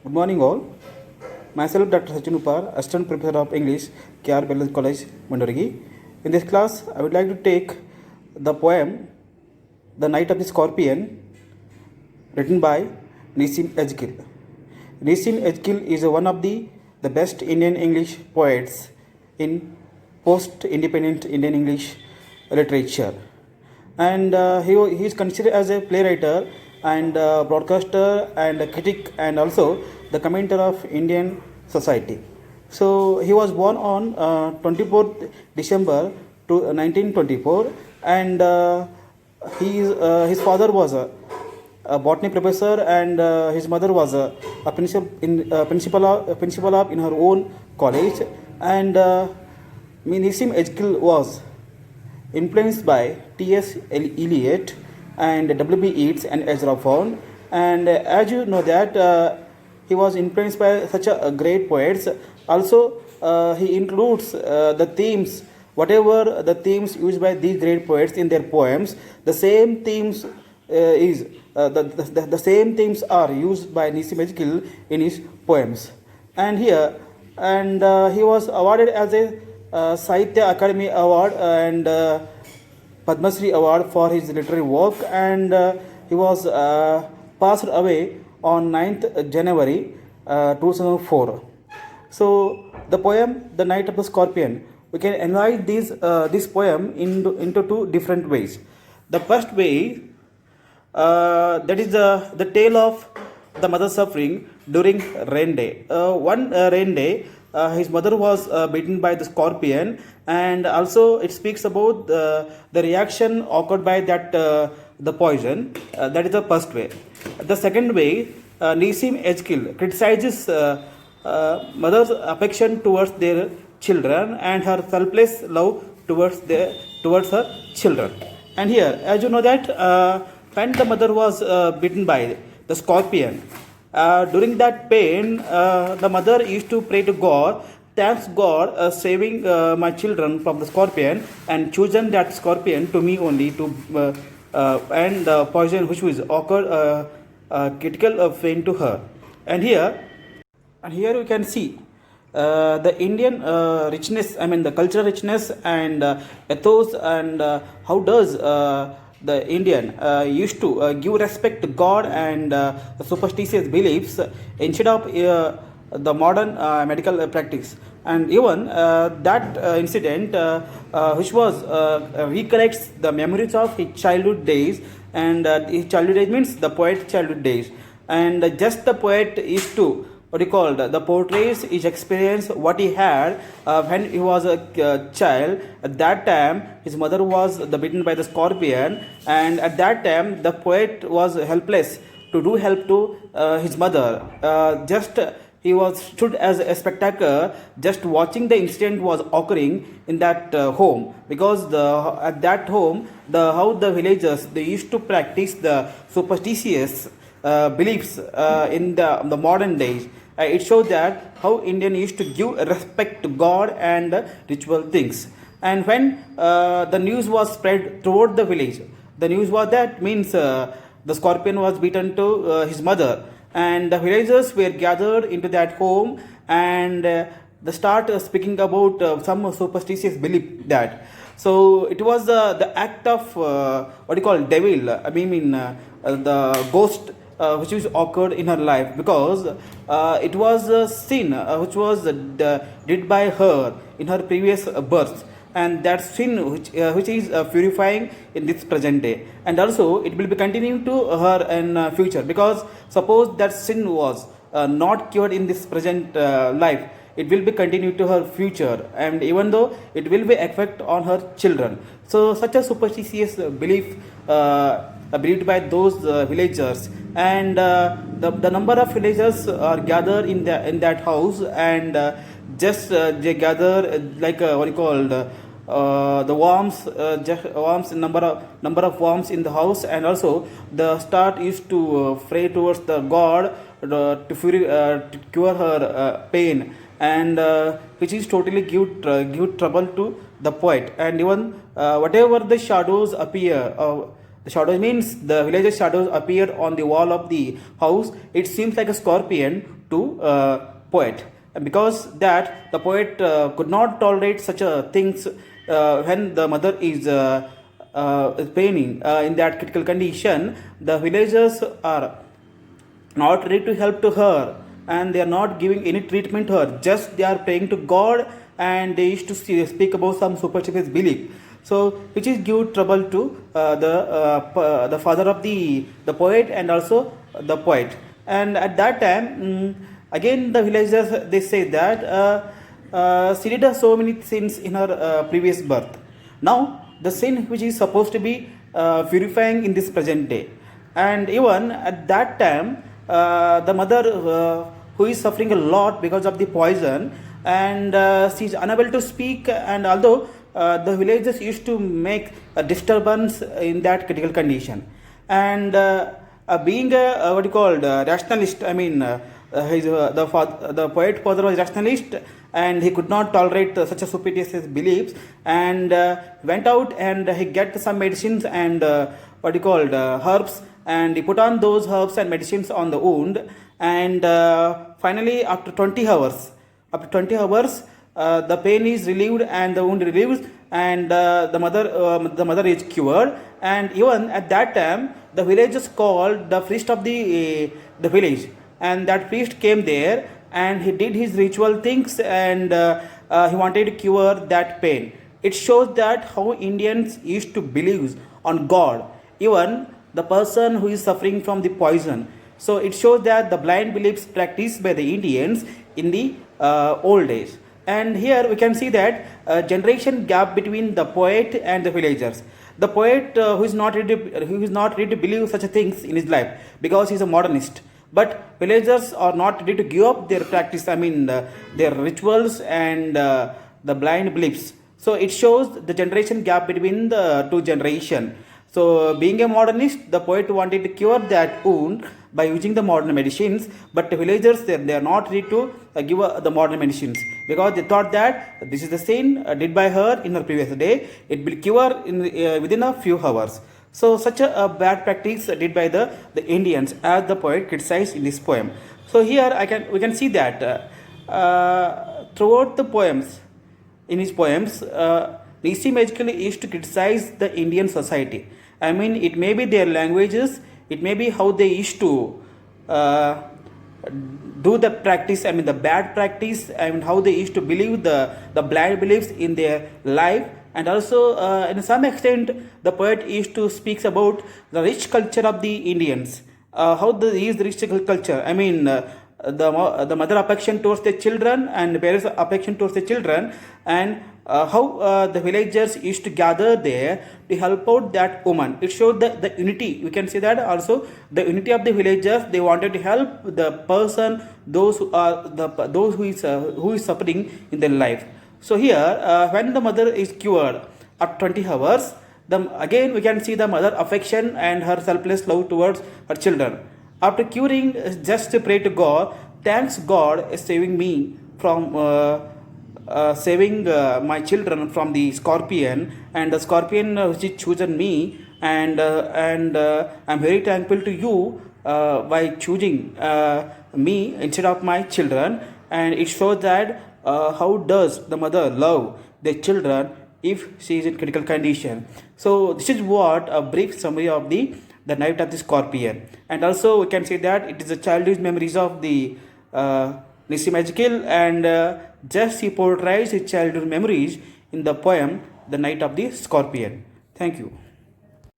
Good morning, all. Myself, Dr. Sachin Upar, Assistant Professor of English, KR Bellas College, Mandurgi. In this class, I would like to take the poem The Night of the Scorpion, written by Nissim Edgkill. Nissim Edgkill is one of the best Indian English poets in post-independent Indian English literature. And he is considered as a playwright and broadcaster and a critic and also the commentator of Indian society. So he was born on 24th December 1924, and his father was a botany professor, and his mother was a principal of in her own college, and Nissim Edgkill was influenced by T.S. Eliot and W.B. Yeats and Ezra Pound. And as you know that he was influenced by such a great poets. Also, he includes the themes, whatever the themes used by these great poets in their poems. The same themes the same themes are used by Nissim Edgkill in his poems. And here, and he was awarded as a Sahitya Academy Award and Padma Shri Award for his literary work, and he was passed away on 9th January 2004. So the poem The Night of the Scorpion, we can analyze this poem into two different ways. The first way, that is the tale of the mother suffering during rain day. One rain day, his mother was bitten by the scorpion, and also it speaks about the reaction occurred by that the poison. That is the first way. The second way, Nissim Edgkill criticizes mother's affection towards their children and her selfless love towards her children. And here, as you know that when the mother was bitten by the scorpion, during that pain, the mother used to pray to God, thanks God saving my children from the scorpion and chosen that scorpion to me only to and the poison which was occurred critical pain to her. And here we can see the Indian richness, I mean the cultural richness and ethos, and how does the Indian used to give respect to God and the superstitious beliefs instead of the modern medical practice. And even that incident, which was recollects the memories of his childhood days, and his childhood days means the poet's childhood days, and just the poet is to what he called the portrays his experience what he had when he was a child. At that time his mother was bitten by the scorpion, and at that time the poet was helpless to do help to his mother. Just he was stood as a spectator, just watching the incident was occurring in that home, because at that home how the villagers they used to practice the superstitious beliefs in the modern days. It shows that how Indian used to give respect to God and ritual things. And when the news was spread throughout the village, the news was that means the scorpion was beaten to his mother, and the villagers were gathered into that home, and they start speaking about some superstitious belief that. So it was the act of what you call devil. I mean the ghost which was occurred in her life, because it was a sin which was did by her in her previous birth, and that sin which is purifying in this present day, and also it will be continuing to her in future, because suppose that sin was not cured in this present life, it will be continued to her future, and even though it will be effect on her children. So such a superstitious belief believed by those villagers, and the number of villagers are gathered in that house, and just they gather like what you call the worms, just worms, number of worms in the house, and also the start used to pray towards the god to cure her pain, and which is totally give trouble to the poet. And even whatever the shadows appear The shadows means the villager's shadows appeared on the wall of the house. It seems like a scorpion to poet. And because that the poet could not tolerate such a things when the mother is paining in that critical condition, the villagers are not ready to help to her, and they are not giving any treatment to her, just they are praying to God, and they used to speak about some superstitious belief, so which is give trouble to the father of the poet and also the poet. And at that time, again the villagers they say that she did so many sins in her previous birth. Now the sin which is supposed to be purifying in this present day, and even at that time the mother who is suffering a lot because of the poison, and she is unable to speak, and although the villagers used to make a disturbance in that critical condition, and being a what you call rationalist, I mean the poet father was rationalist, and he could not tolerate such a superstitious beliefs, and went out and he get some medicines and what you called herbs, and he put on those herbs and medicines on the wound, and finally after 20 hours the pain is relieved and the wound relieved, and the mother is cured. And even at that time the villagers called the priest of the village, and that priest came there and he did his ritual things, and he wanted to cure that pain. It shows that how Indians used to believe on God, even the person who is suffering from the poison. So it shows that the blind beliefs practiced by the Indians in the old days. And here we can see that generation gap between the poet and the villagers. The poet who is not ready to believe such a things in his life because he is a modernist. But villagers are not ready to give up their practice, I mean their rituals and the blind beliefs. So it shows the generation gap between the two generations. So being a modernist, the poet wanted to cure that wound by using the modern medicines, but the villagers they are not ready to give the modern medicines, because they thought that this is the sin did by her in her previous day, it will cure in within a few hours. So such a bad practice did by the Indians, as the poet criticized in this poem. So here we can see that throughout the poems, in his poems, Nisi magically used to criticize the Indian society. I mean, it may be their languages, it may be how they used to do the practice, I mean the bad practice, I mean how they used to believe the blind beliefs in their life. And also in some extent the poet used to speak about the rich culture of the Indians, how is the rich culture, I mean the mother affection towards the children and the parents affection towards the children, and how the villagers used to gather there to help out that woman. It showed the unity. We can see that also the unity of the villagers. They wanted to help the person, those who are those who is suffering in their life. So here, when the mother is cured at 20 hours, again we can see the mother affection and her selfless love towards her children. After curing, just to pray to God, thanks God is saving me from saving my children from the scorpion, and the scorpion which is chosen me, and I'm very thankful to you by choosing me instead of my children. And it shows that how does the mother love their children if she is in critical condition. So this is what a brief summary of the night of the scorpion. And also we can say that it is the childhood memories of the Nisi Magical, and just he portrays his childhood memories in the poem The Night of the Scorpion. Thank you.